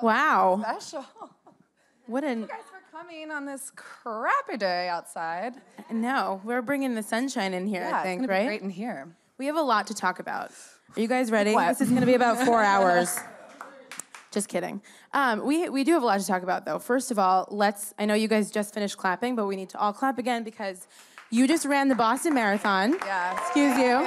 Wow. Special. What Thank you guys for coming on this crappy day outside. No, we're bringing the sunshine in here, I think, it's gonna right? be great in here. We have a lot to talk about. Are you guys ready? What? This is going to be about 4 hours. Just kidding. We do have a lot to talk about, though. First of all, I know you guys just finished clapping, but we need to all clap again because you just ran the Boston Marathon. Yeah. Excuse you.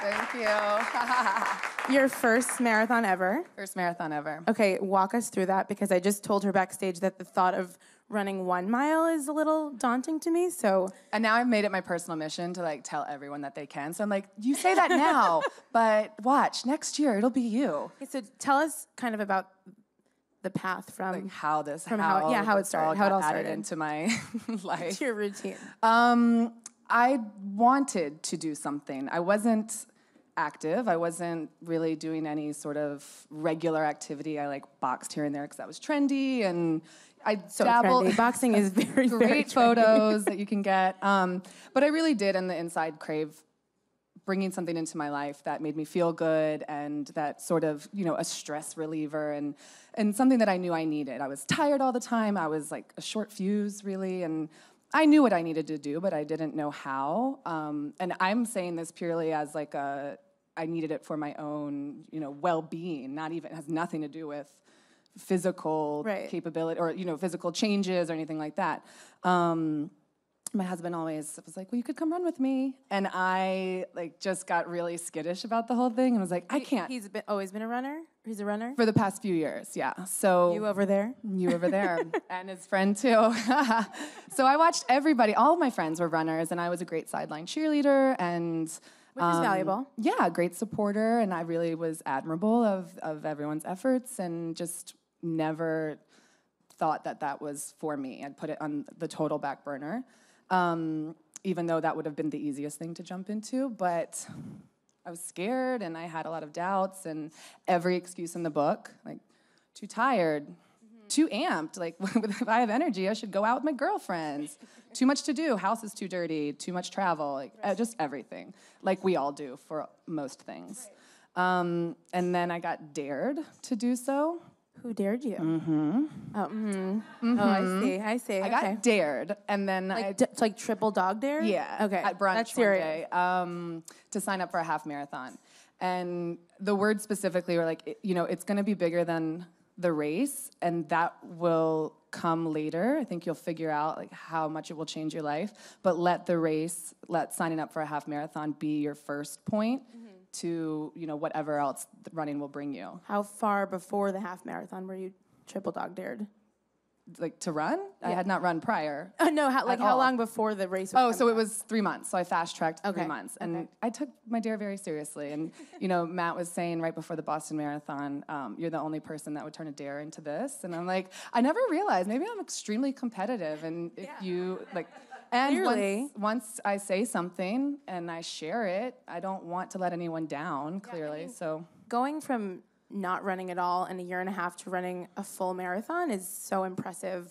Thank you. Your first marathon ever. First marathon ever. Okay, walk us through that because I just told her backstage that the thought of running 1 mile is a little daunting to me, so. And now I've made it my personal mission to like tell everyone that they can. So I'm like, you say that now, but watch, next year it'll be you. Okay, so tell us kind of about the path from Like how it started, how it all started into my life. to your routine. I wanted to do something. I wasn't active. I wasn't really doing any sort of regular activity. I like boxed here and there because that was trendy, and I dabbled. Trendy. Boxing is very, very great photos that you can get. But I really did, on the inside, crave bringing something into my life that made me feel good and that sort of, a stress reliever and something that I knew I needed. I was tired all the time. I was like a short fuse, really, and I knew what I needed to do, but I didn't know how. And I'm saying this purely as like I needed it for my own, well-being. It has nothing to do with physical capability or, physical changes or anything like that. My husband always was like, well, you could come run with me. And I just got really skittish about the whole thing and was like, I can't. He's always been a runner? He's a runner? For the past few years, yeah. So You over there, and his friend too. So I watched everybody, all of my friends were runners, and I was a great sideline cheerleader and which is valuable. Yeah, great supporter, and I really was admirable of everyone's efforts and just never thought that was for me. I'd put it on the total back burner. Even though that would have been the easiest thing to jump into, but I was scared and I had a lot of doubts and every excuse in the book, like too tired, too amped, like if I have energy, I should go out with my girlfriends. Too much to do, house is too dirty, too much travel, just everything, like we all do for most things. And then I got dared to do so. Who dared you? Mm-hmm. Oh, I see. I got dared, and then it's like triple dog dare? Yeah. Okay. At brunch That's one serious. day to sign up for a half marathon, and the words specifically were like, it's going to be bigger than the race, and that will come later. I think you'll figure out how much it will change your life, but let signing up for a half marathon be your first point. To whatever else running will bring you. How far before the half marathon were you triple dog dared? Like to run? Yeah. I had not run prior. No, how long before the race? So it was 3 months. So I fast tracked 3 months, and I took my dare very seriously. And Matt was saying right before the Boston Marathon, you're the only person that would turn a dare into this. And I'm like, I never realized. Maybe I'm extremely competitive, and if you like. And once I say something and I share it, I don't want to let anyone down, clearly. So going from not running at all in a year and a half to running a full marathon is so impressive,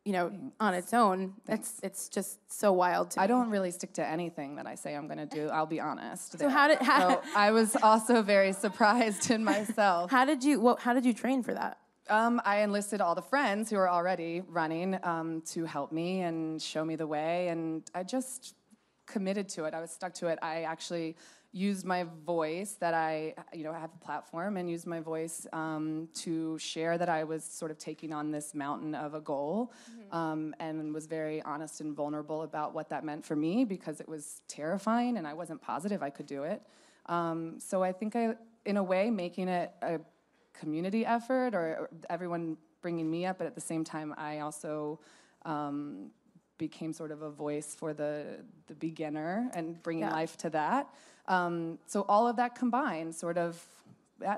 on its own. It's just so wild to me. I don't really stick to anything that I say I'm going to do, I'll be honest. So so I was also very surprised in myself. How did you train for that? I enlisted all the friends who were already running to help me and show me the way, and I just committed to it. I was stuck to it. I actually used my voice that I have a platform, and used my voice to share that I was sort of taking on this mountain of a goal, and was very honest and vulnerable about what that meant for me because it was terrifying and I wasn't positive I could do it. So I think in a way, making it a community effort or everyone bringing me up, but at the same time I also became sort of a voice for the beginner and bringing life to that. So all of that combined sort of,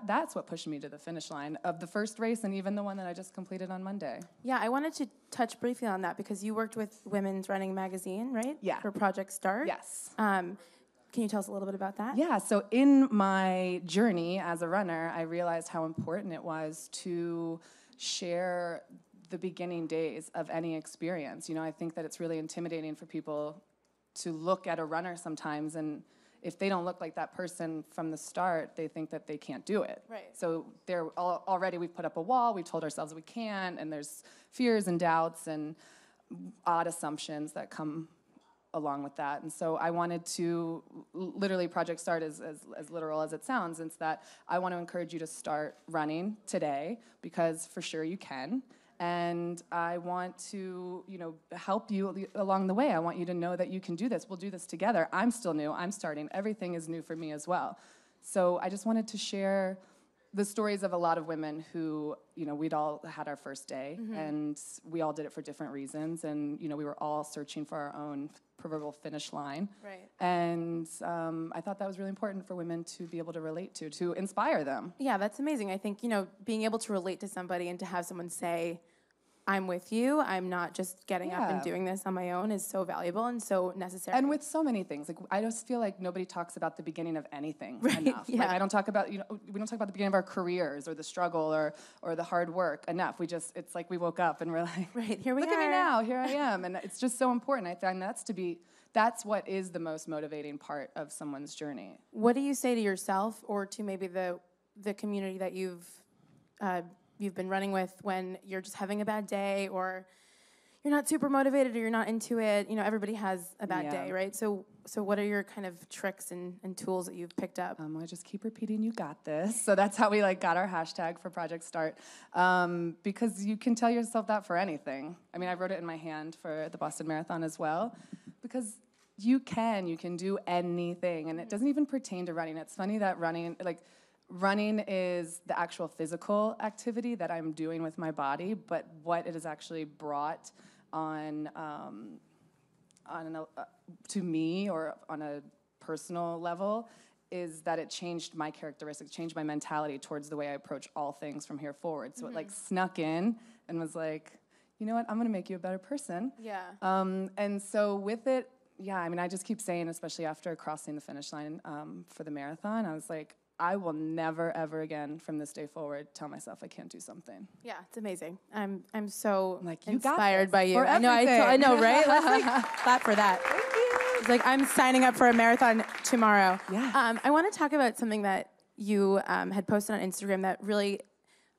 that's what pushed me to the finish line of the first race and even the one that I just completed on Monday. Yeah, I wanted to touch briefly on that because you worked with Women's Running Magazine, right? Yeah. For Project Start? Yes. Can you tell us a little bit about that? Yeah, so in my journey as a runner, I realized how important it was to share the beginning days of any experience. I think that it's really intimidating for people to look at a runner sometimes, and if they don't look like that person from the start, they think that they can't do it. Right. So already we've put up a wall, we've told ourselves we can't, and there's fears and doubts and odd assumptions that come along with that. And so I wanted to, literally Project Start is as literal as it sounds, it's that I want to encourage you to start running today, because for sure you can. And I want to, help you along the way. I want you to know that you can do this. We'll do this together. I'm still new, I'm starting. Everything is new for me as well. So I just wanted to share the stories of a lot of women who, we'd all had our first day, and we all did it for different reasons, and, we were all searching for our own proverbial finish line. Right. And I thought that was really important for women to be able to relate to inspire them. Yeah, that's amazing. I think, being able to relate to somebody and to have someone say, I'm with you, I'm not just getting up and doing this on my own, is so valuable and so necessary. And with so many things, I just feel like nobody talks about the beginning of anything enough. Yeah. I don't talk about, we don't talk about the beginning of our careers or the struggle or the hard work enough. It's like we woke up and we're like, right, here we look are. at me now, here I am. And it's just so important. I find that's what is the most motivating part of someone's journey. What do you say to yourself or to maybe the community that you've been running with when you're just having a bad day, or you're not super motivated, or you're not into it? Everybody has a bad day, right? So what are your kind of tricks and tools that you've picked up? I just keep repeating, you got this. So that's how we got our hashtag for Project Start, because you can tell yourself that for anything. I wrote it in my hand for the Boston Marathon as well, because you can do anything, and it doesn't even pertain to running. It's funny that running is the actual physical activity that I'm doing with my body, but what it has actually brought on to me, or on a personal level, is that it changed my characteristics, changed my mentality towards the way I approach all things from here forward. So it snuck in and was like, you know what, I'm gonna make you a better person. Yeah. And so with it, I just keep saying, especially after crossing the finish line for the marathon, I was like, I will never, ever again from this day forward tell myself I can't do something. Yeah, it's amazing. I'm so you inspired by you. I know, right? Let's clap for that. Thank you. It's like I'm signing up for a marathon tomorrow. Yeah. I want to talk about something that you had posted on Instagram that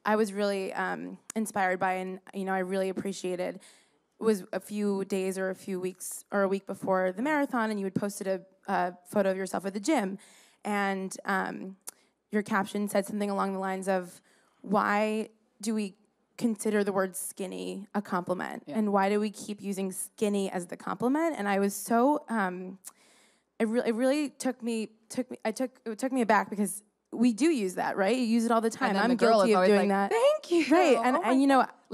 I was really inspired by, and I really appreciated. It was a few days or a few weeks or a week before the marathon, and you had posted a photo of yourself at the gym, and your caption said something along the lines of, why do we consider the word skinny a compliment? Yeah. And why do we keep using skinny as the compliment? And I was so, it really took me aback, because we do use that, right? You use it all the time. I'm guilty of doing that. Thank you. Right, and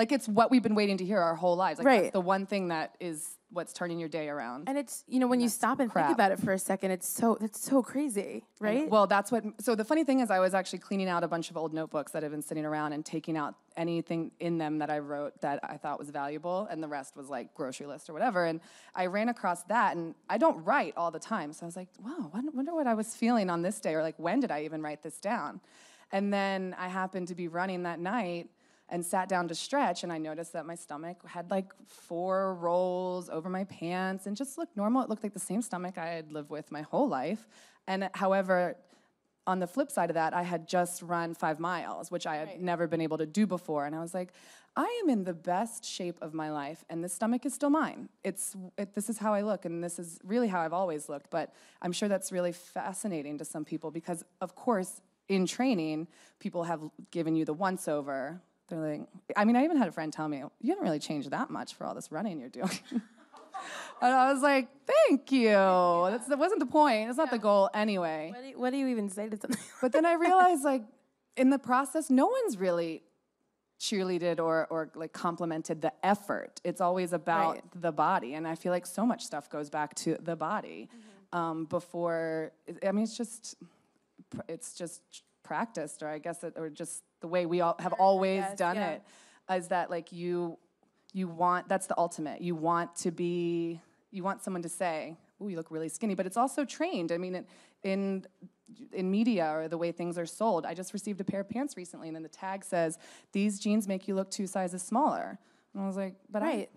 it's what we've been waiting to hear our whole lives. Right. That's the one thing that is what's turning your day around. And it's, when you stop and think about it for a second, it's so crazy, right? So the funny thing is, I was actually cleaning out a bunch of old notebooks that had been sitting around and taking out anything in them that I wrote that I thought was valuable, and the rest was grocery list or whatever. And I ran across that, and I don't write all the time. So I was like, wow, I wonder what I was feeling on this day, or when did I even write this down? And then I happened to be running that night and sat down to stretch, and I noticed that my stomach had 4 rolls over my pants and just looked normal. It looked like the same stomach I had lived with my whole life. And however, on the flip side of that, I had just run 5 miles, which I had never been able to do before. And I was like, I am in the best shape of my life, and this stomach is still mine. This is how I look, and this is really how I've always looked. But I'm sure that's really fascinating to some people, because, of course, in training, people have given you the once-over. They're like, I even had a friend tell me, you haven't really changed that much for all this running you're doing. And I was like, thank you. That wasn't the point. That's not the goal anyway. What do you even say to something? But then I realized, in the process, no one's really cheerleaded or complimented the effort. It's always about the body. And I feel like so much stuff goes back to the body before, it's just practiced, or I guess or just the way we all have always done it, is that you want, that's the ultimate. You want someone to say, ooh, you look really skinny, but it's also trained. In media, or the way things are sold. I just received a pair of pants recently, and then the tag says, these jeans make you look 2 sizes smaller. And I was like, but Right.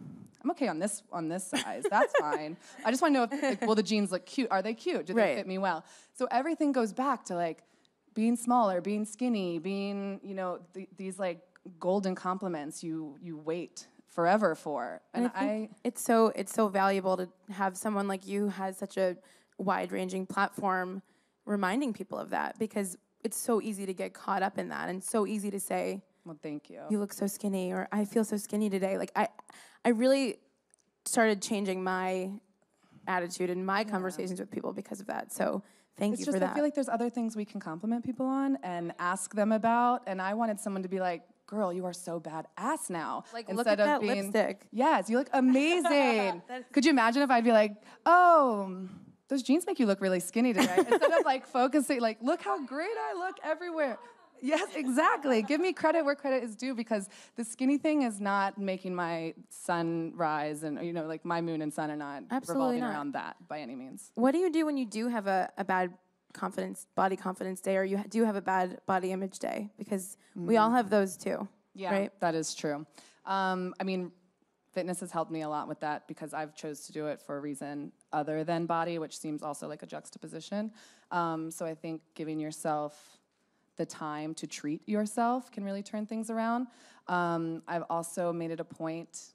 I'm okay on this size. That's fine. I just want to know if, like, will the jeans look cute? Are they cute? Do they fit me well? So everything goes back to like being smaller, being skinny, being, you know, these like golden compliments you wait forever for. And I think it's so valuable to have someone like you who has such a wide-ranging platform reminding people of that, because it's so easy to get caught up in that and so easy to say, well, thank you. You look so skinny, or I feel so skinny today. Like I really started changing my attitude and my conversations with people because of that. So thank you for that. I feel like there's other things we can compliment people on and ask them about. And I wanted someone to be like, girl, you are so badass now. Like, instead look at of that being, lipstick. Yes, you look amazing. Could you imagine if I'd be like, oh, those jeans make you look really skinny today? Instead of like focusing, like, look how great I look everywhere. Yes, exactly. Give me credit where credit is due, because the skinny thing is not making my sun rise, and, you know, like my moon and sun are not revolving around that by any means. What do you do when you do have a bad body confidence day, or you do have a bad body image day? Because we all have those too. Yeah, right? That is true. I mean, fitness has helped me a lot with that, because I've chose to do it for a reason other than body, which seems also like a juxtaposition. So I think giving yourself the time to treat yourself can really turn things around. I've also made it a point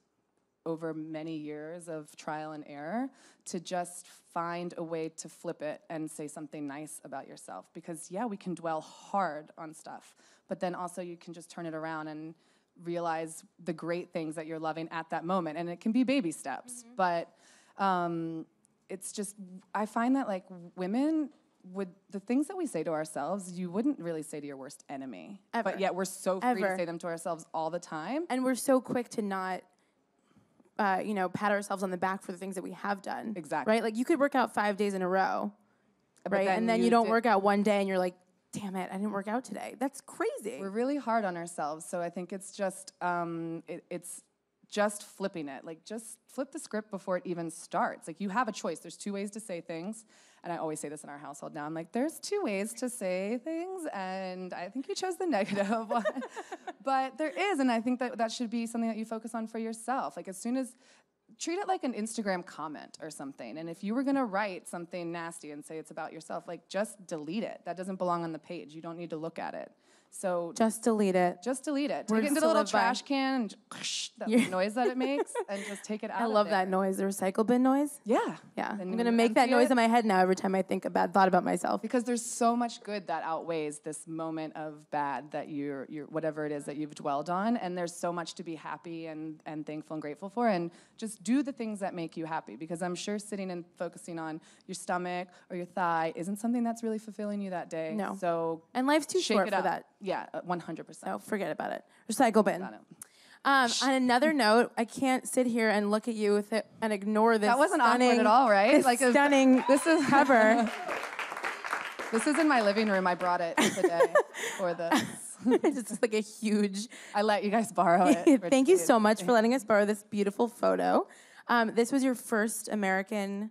over many years of trial and error to just find a way to flip it and say something nice about yourself. Because yeah, we can dwell hard on stuff, but then also you can just turn it around and realize the great things that you're loving at that moment. And it can be baby steps, but it's just, I find that like women, the things that we say to ourselves, you wouldn't really say to your worst enemy. Ever. But yet we're so free to say them to ourselves all the time. And we're so quick to not, pat ourselves on the back for the things that we have done. Exactly. Right? Like you could work out 5 days in a row, right? And then you don't work out one day and you're like, damn it, I didn't work out today. That's crazy. We're really hard on ourselves. So I think it's just, it's just flipping it. Like, just flip the script before it even starts. Like, you have a choice. There's 2 ways to say things. And I always say this in our household now. I'm like, there's 2 ways to say things, and I think you chose the negative one. But there is, and I think that should be something that you focus on for yourself. Like, as soon as, treat it like an Instagram comment or something. And if you were gonna write something nasty and say it's about yourself, like, just delete it. That doesn't belong on the page. You don't need to look at it. So just delete it. Just delete it. Words take it into the little trash can and that noise that it makes, and just take it out. I love that noise, the recycle bin noise. Yeah. Yeah. I'm gonna make that noise in my head now every time I think a bad thought about myself. Because there's so much good that outweighs this moment of bad that you're whatever it is that you've dwelled on, and there's so much to be happy and thankful and grateful for, and just do the things that make you happy, because I'm sure sitting and focusing on your stomach or your thigh isn't something that's really fulfilling you that day. No. So and life's too short for that. Yeah, 100%. No, forget about it. Recycle bin. On another note, I can't sit here and look at you with it and ignore this. That wasn't awkward at all, right? Like stunning. This is cover. This is in my living room. I brought it today for this. It's just like a huge. I let you guys borrow it. Thank you so much for letting us borrow this beautiful photo. This was your first American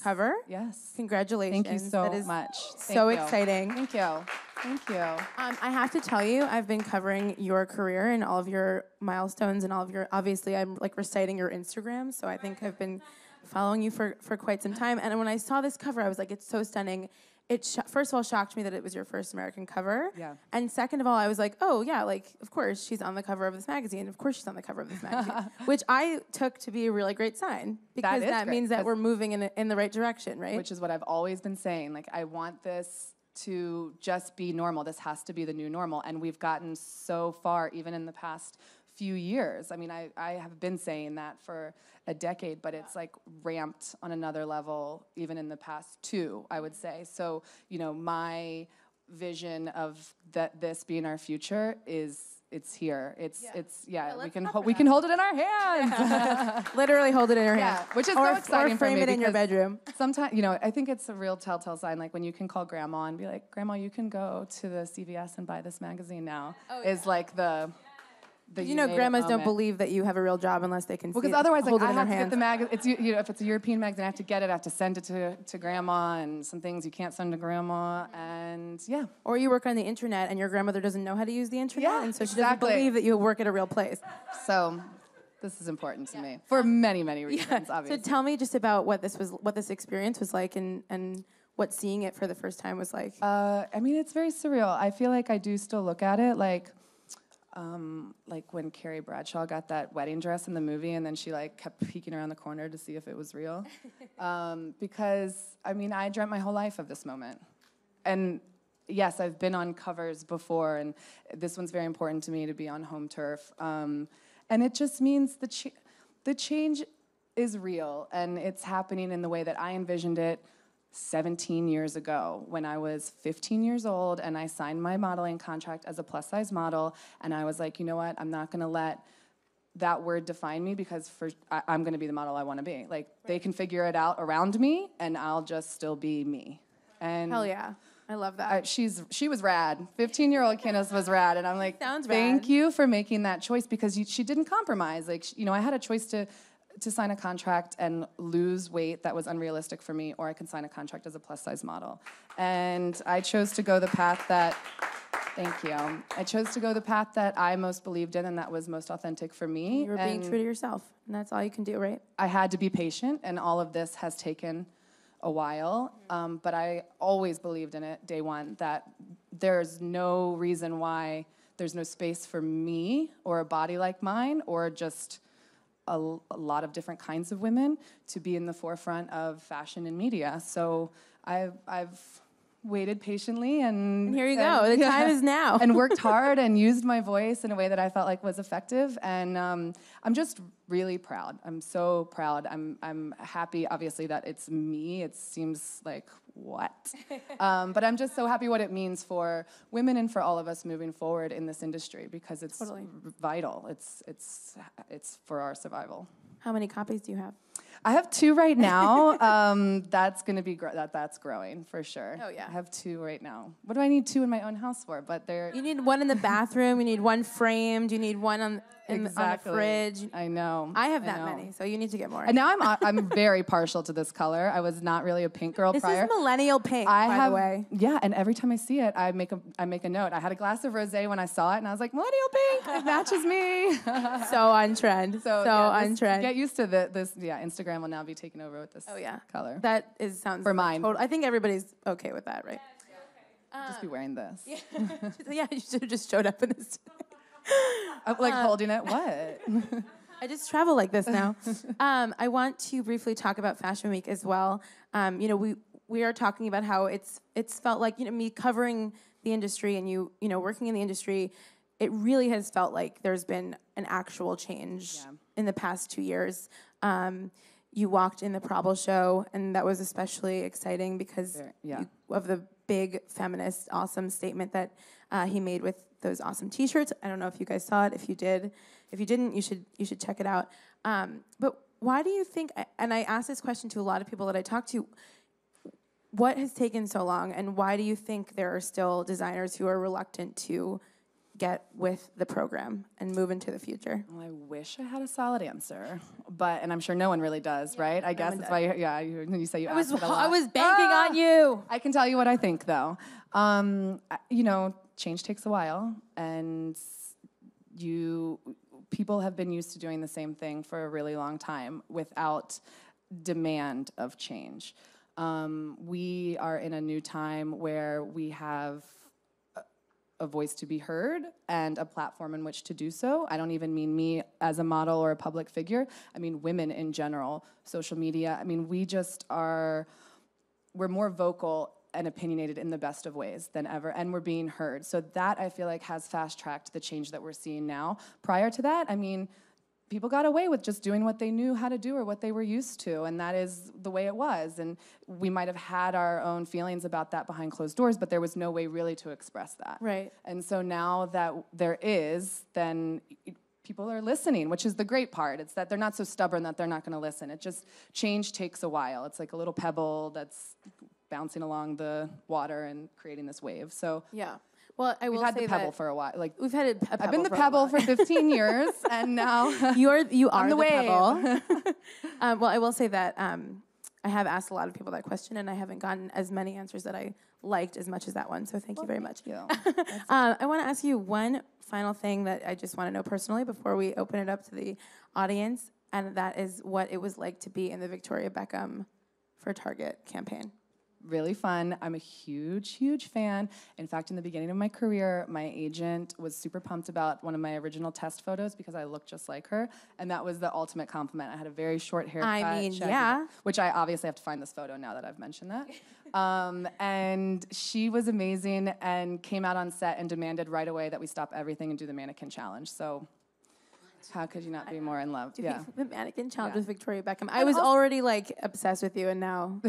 cover? Yes. Congratulations. Thank you so much. So exciting. Thank you. Thank you. I have to tell you, I've been covering your career and all of your milestones and all of your, obviously I'm like reciting your Instagram, so I think I've been following you for quite some time. And when I saw this cover, I was like, it's so stunning. It first of all shocked me that it was your first American cover. Yeah. And second of all, I was like, oh yeah, like of course she's on the cover of this magazine. Of course she's on the cover of this magazine, which I took to be a really great sign, because that means that we're moving in the right direction, right? Which is what I've always been saying. Like, I want this to just be normal. This has to be the new normal. And we've gotten so far, even in the past few years. I mean, I have been saying that for a decade, but it's like ramped on another level even in the past 2, I would say. So, you know, my vision of this being our future it's here. We can hold it in our hands. Literally hold it in your hands. Yeah, which is so exciting or frame for me, it in your bedroom. Sometimes, you know, I think it's a real telltale sign, like when you can call grandma and be like, Grandma, you can go to the CVS and buy this magazine now. Is like the you know, grandmas don't believe that you have a real job unless they can see it. Because otherwise, like, I I have to get the magazine. It's, you know, if it's a European magazine, I have to get it. I have to send it to grandma, and some things you can't send to grandma, and yeah. Or you work on the internet, and your grandmother doesn't know how to use the internet, Yeah, and so she doesn't believe that you work at a real place. So, This is important to me for many, many reasons, obviously. So tell me just about what this experience was like, and what seeing it for the first time was like. I mean, it's very surreal. I feel like I do still look at it like when Carrie Bradshaw got that wedding dress in the movie, and then she like kept peeking around the corner to see if it was real. Because I mean, I dreamt my whole life of this moment, and yes, I've been on covers before, and this one's very important to me to be on home turf. And it just means the change is real, and it's happening in the way that I envisioned it 17 years ago when I was 15 years old, and I signed my modeling contract as a plus-size model, and I was like, you know what, I'm not going to let that word define me, because I'm going to be the model I want to be. Like, they can figure it out around me, and I'll just still be me. And hell yeah. I love that. She was rad. 15-year-old Candice was rad, and I'm like, Sounds thank rad. you for making that choice, because she didn't compromise. Like, I had a choice to sign a contract and lose weight that was unrealistic for me, or I could sign a contract as a plus-size model. And I chose to go the path that, thank you. I chose to go the path that I most believed in, and that was most authentic for me. You were being true to yourself, and that's all you can do, right? I had to be patient, and all of this has taken a while, but I always believed in it, day one, that there's no reason why there's no space for me or a body like mine, or just a lot of different kinds of women to be in the forefront of fashion and media. So I've waited patiently, and here you go. The time is now. And worked hard and used my voice in a way that I felt like was effective. And I'm just really proud. I'm so proud. I'm happy, obviously, that it's me. It seems like, what? But I'm just so happy what it means for women and for all of us moving forward in this industry, because it's vital. It's for our survival. How many copies do you have? I have 2 right now. That's going to be that's growing for sure. Oh, yeah. I have 2 right now. What do I need 2 in my own house for? But they're You need one in the bathroom. You need one framed. You need one on the fridge. I know. I have that many, so you need to get more. And now I'm very partial to this color. I was not really a pink girl prior. This is millennial pink, by the way. Yeah, and every time I see it, I make a note. I had a glass of rosé when I saw it, and I was like, millennial pink, it matches me. So on trend. So on trend. Get used to this. Yeah, Instagram will now be taken over with this color. That sounds for mine. I think everybody's okay with that, right? I'll just be wearing this. Yeah, you should have just showed up in this. Like holding it. What? I just travel like this now. I want to briefly talk about Fashion Week as well. We are talking about how it's felt like, me covering the industry and you working in the industry. It really has felt like there's been an actual change in the past 2 years. You walked in the Probable show, and that was especially exciting because of the big feminist, awesome statement that he made with those awesome T-shirts. I don't know if you guys saw it. If you didn't, you should check it out. But why do you think? And I asked this question to a lot of people that I talked to. What has taken so long, and why do you think there are still designers who are reluctant to get with the program and move into the future? Well, I wish I had a solid answer, and I'm sure no one really does, right? I guess that's why, you say you asked it a lot. I was banking on you. I can tell you what I think, though. Change takes a while, and people have been used to doing the same thing for a really long time without demand of change. We are in a new time where we have a voice to be heard and a platform in which to do so. I don't even mean me as a model or a public figure. I mean women in general, social media. I mean, we're more vocal and opinionated in the best of ways than ever, and we're being heard. So that, I feel like, has fast-tracked the change that we're seeing now. Prior to that, I mean, people got away with just doing what they knew how to do or what they were used to, and that is the way it was. And we might have had our own feelings about that behind closed doors, but there was no way really to express that. Right. And so now that there is, then people are listening, which is the great part. It's that they're not so stubborn that they're not going to listen. It just, change takes a while. It's like a little pebble that's bouncing along the water and creating this wave. So yeah. Well, I will we've had say the pebble for a while. Like we've had a pebble. I've been the pebble for 15 years, and now you are the pebble. Well, I will say that I have asked a lot of people that question, and I haven't gotten as many answers that I liked as much as that one. So thank you very much. You. I want to ask you one final thing that I just want to know personally before we open it up to the audience, and that is what it was like to be in the Victoria Beckham for Target campaign. Really fun. I'm a huge, huge fan. In fact, in the beginning of my career, my agent was super pumped about one of my original test photos because I looked just like her, and that was the ultimate compliment. I had a very short haircut. I mean, yeah. Which I obviously have to find this photo now that I've mentioned that. And she was amazing and came out on set and demanded right away that we stop everything and do the mannequin challenge. So how could you not be more in love? Yeah. The mannequin challenge with Victoria Beckham. I was already like obsessed with you, and now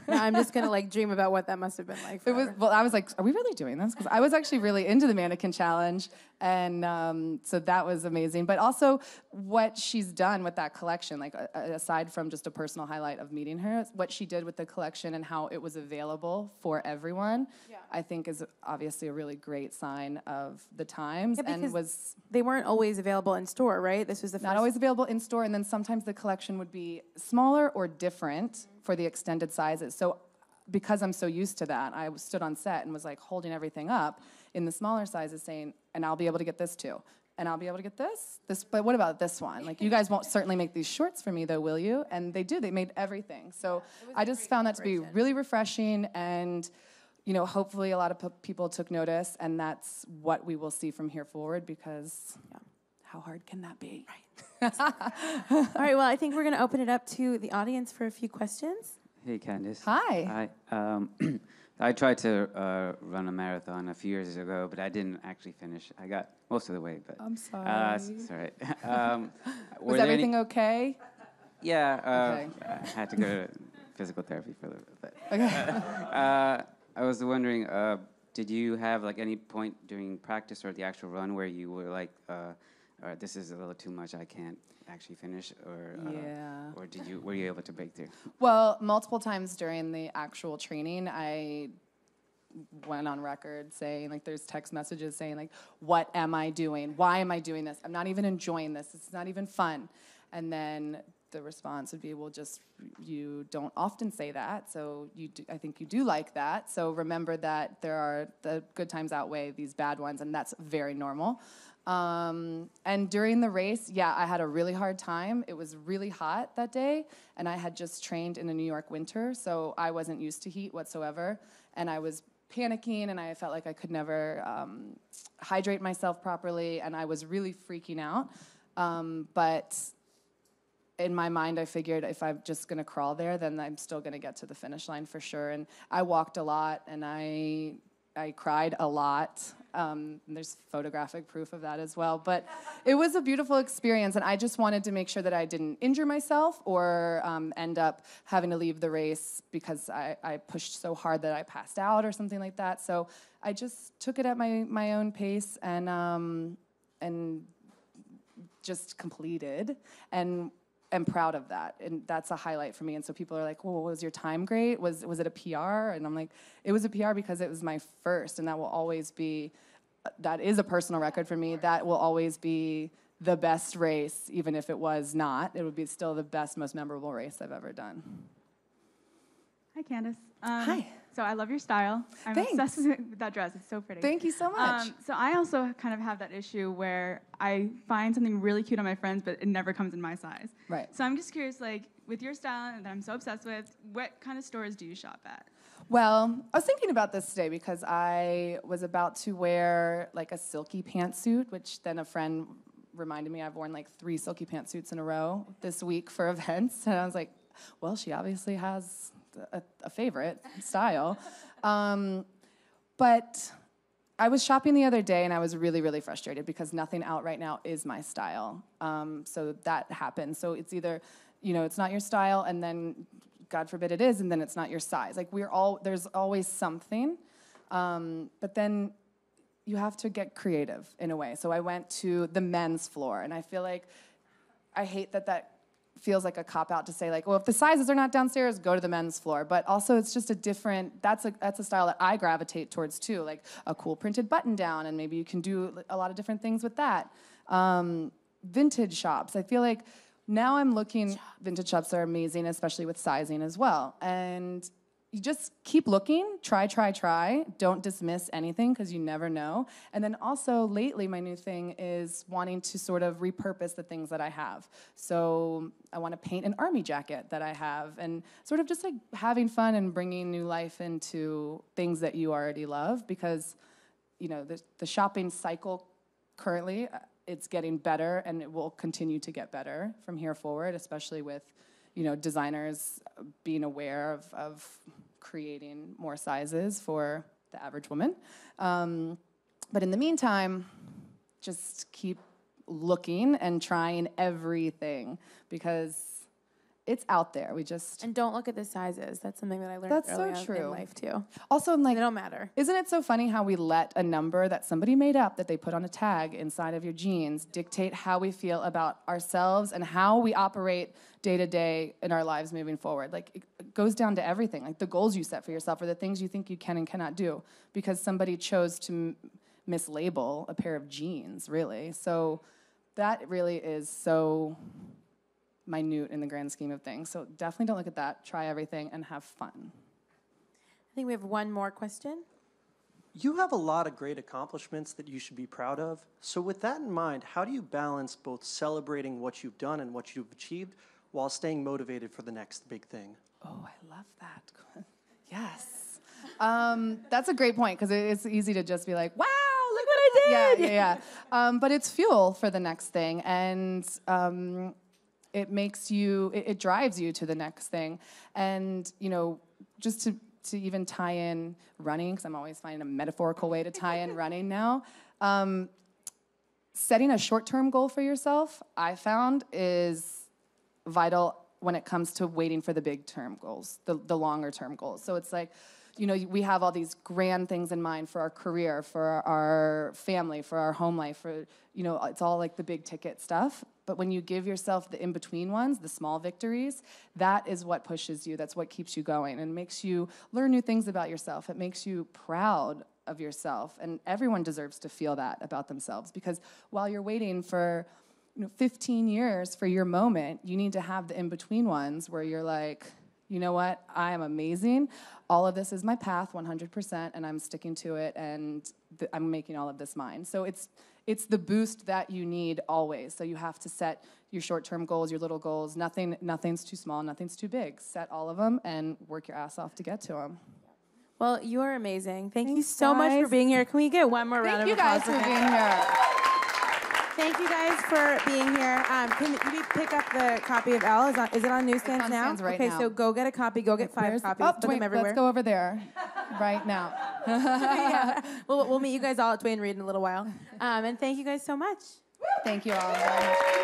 I'm just gonna like dream about what that must have been like. I was like, are we really doing this? Because I was actually really into the mannequin challenge, and so that was amazing. But also, what she's done with that collection, like aside from just a personal highlight of meeting her, what she did with the collection and how it was available for everyone, I think is obviously a really great sign of the times. Yeah, and they weren't always available in store, right? This was the first. Not always available in store, and then sometimes the collection would be smaller or different for the extended sizes. So because I'm so used to that, I stood on set and was like holding everything up in the smaller sizes saying, and I'll be able to get this too. And I'll be able to get this, but what about this one? Like, you guys won't certainly make these shorts for me though, will you? And they do, they made everything. So I just found that to be really refreshing, and hopefully a lot of people took notice, and that's what we will see from here forward, because how hard can that be? Right. All right, well, I think we're going to open it up to the audience for a few questions. Hey, Candice. Hi. Hi. I tried to run a marathon a few years ago, but I didn't actually finish. I got most of the way, but... I'm sorry. It's all right. Was everything okay? Yeah. Okay. I had to go to physical therapy for a little bit. Okay. I was wondering, did you have like any point during practice or the actual run where you were like, this is a little too much, I can't actually finish, or were you able to break through? Well, multiple times during the actual training, I went on record saying, like, there's text messages saying, like, what am I doing? Why am I doing this? I'm not even enjoying this. It's not even fun. And then the response would be, well, just, you don't often say that, so I think you do like that. So remember that the good times outweigh these bad ones, and that's very normal. And during the race, I had a really hard time. It was really hot that day, and I had just trained in a New York winter, so I wasn't used to heat whatsoever, and I was panicking, and I felt like I could never hydrate myself properly, and I was really freaking out. But in my mind, I figured if I'm just going to crawl there, then I'm still going to get to the finish line for sure. And I walked a lot, and I cried a lot. There's photographic proof of that as well. But it was a beautiful experience, and I just wanted to make sure that I didn't injure myself or end up having to leave the race because I pushed so hard that I passed out or something like that. So I just took it at my own pace and just completed, and I'm proud of that, and that's a highlight for me. And so people are like, well, was your time great? Was it a PR? And I'm like, it was a PR because it was my first, and that will always be, that is a personal record for me. That will always be the best race, even if it was not. It would be still the best, most memorable race I've ever done. Hi, Candice. Hi. So I love your style. I'm Thanks. obsessed with that dress. It's so pretty. Thank you so much. So I also kind of have that issue where I find something really cute on my friends, but it never comes in my size. Right. So I'm just curious, like, with your style that I'm so obsessed with, what kind of stores do you shop at? Well, I was thinking about this today because I was about to wear like a silky pantsuit, which then a friend reminded me I've worn like 3 silky pantsuits in a row this week for events. And I was like, well, she obviously has a favorite style. But I was shopping the other day, and I was really, really frustrated because nothing out right now is my style. So that happens. So it's either, it's not your style, and then, God forbid it is, and then it's not your size. Like, there's always something. But then you have to get creative in a way. So I went to the men's floor, and I feel like I hate that feels like a cop-out to say, like, well, if the sizes are not downstairs, go to the men's floor. But also, it's just that's a style that I gravitate towards, too, like a cool printed button-down, and maybe you can do a lot of different things with that. Vintage shops. I feel like now I'm looking, vintage shops are amazing, especially with sizing as well. And, you just keep looking, try. Don't dismiss anything because you never know. And then also lately, my new thing is wanting to sort of repurpose the things that I have. So I want to paint an army jacket that I have and sort of just like having fun and bringing new life into things that you already love because, you know, the shopping cycle currently, it's getting better and it will continue to get better from here forward, especially with, you know, designers being aware of creating more sizes for the average woman. But in the meantime, just keep looking and trying everything because it's out there. And don't look at the sizes. That's something that I learned early on in life too. Also, I'm like, they don't matter. Isn't it so funny how we let a number that somebody made up that they put on a tag inside of your jeans dictate how we feel about ourselves and how we operate day to day in our lives moving forward? Like, it goes down to everything, like the goals you set for yourself or the things you think you can and cannot do because somebody chose to mislabel a pair of jeans, really. So that really is so minute in the grand scheme of things. So definitely don't look at that. Try everything and have fun. I think we have one more question. You have a lot of great accomplishments that you should be proud of. So with that in mind, how do you balance both celebrating what you've done and what you've achieved while staying motivated for the next big thing? Oh, I love that. Yes. That's a great point because it's easy to just be like, wow, look what I did. Yeah. But it's fuel for the next thing. And it makes you, it drives you to the next thing. And, you know, just to even tie in running, because I'm always finding a metaphorical way to tie in running now, setting a short-term goal for yourself, I found, is vital when it comes to waiting for the big-term goals, the longer-term goals. So it's like, you know, we have all these grand things in mind for our career, for our family, for our home life, for, you know, it's all like the big-ticket stuff. But when you give yourself the in-between ones, the small victories, that is what pushes you. That's what keeps you going and makes you learn new things about yourself. It makes you proud of yourself. And everyone deserves to feel that about themselves because while you're waiting for 15 years for your moment, you need to have the in-between ones where you're like, you know what, I am amazing. All of this is my path 100%, and I'm sticking to it, and I'm making all of this mine. So it's the boost that you need always. So you have to set your short-term goals, your little goals. Nothing's too small, nothing's too big. Set all of them and work your ass off to get to them. Well, you are amazing. Thank you so much for being here. Can we get one more round of applause? Thank you guys for being here. Thank you guys for being here. Can we pick up the copy of Elle? Is it on newsstands now? Newsstands right now. Okay, so go get a copy. Go get 5 copies. Put them everywhere. Let's go over there right now. Yeah. We'll meet you guys all at Dwayne Reed in a little while. And thank you guys so much. Thank you all very much.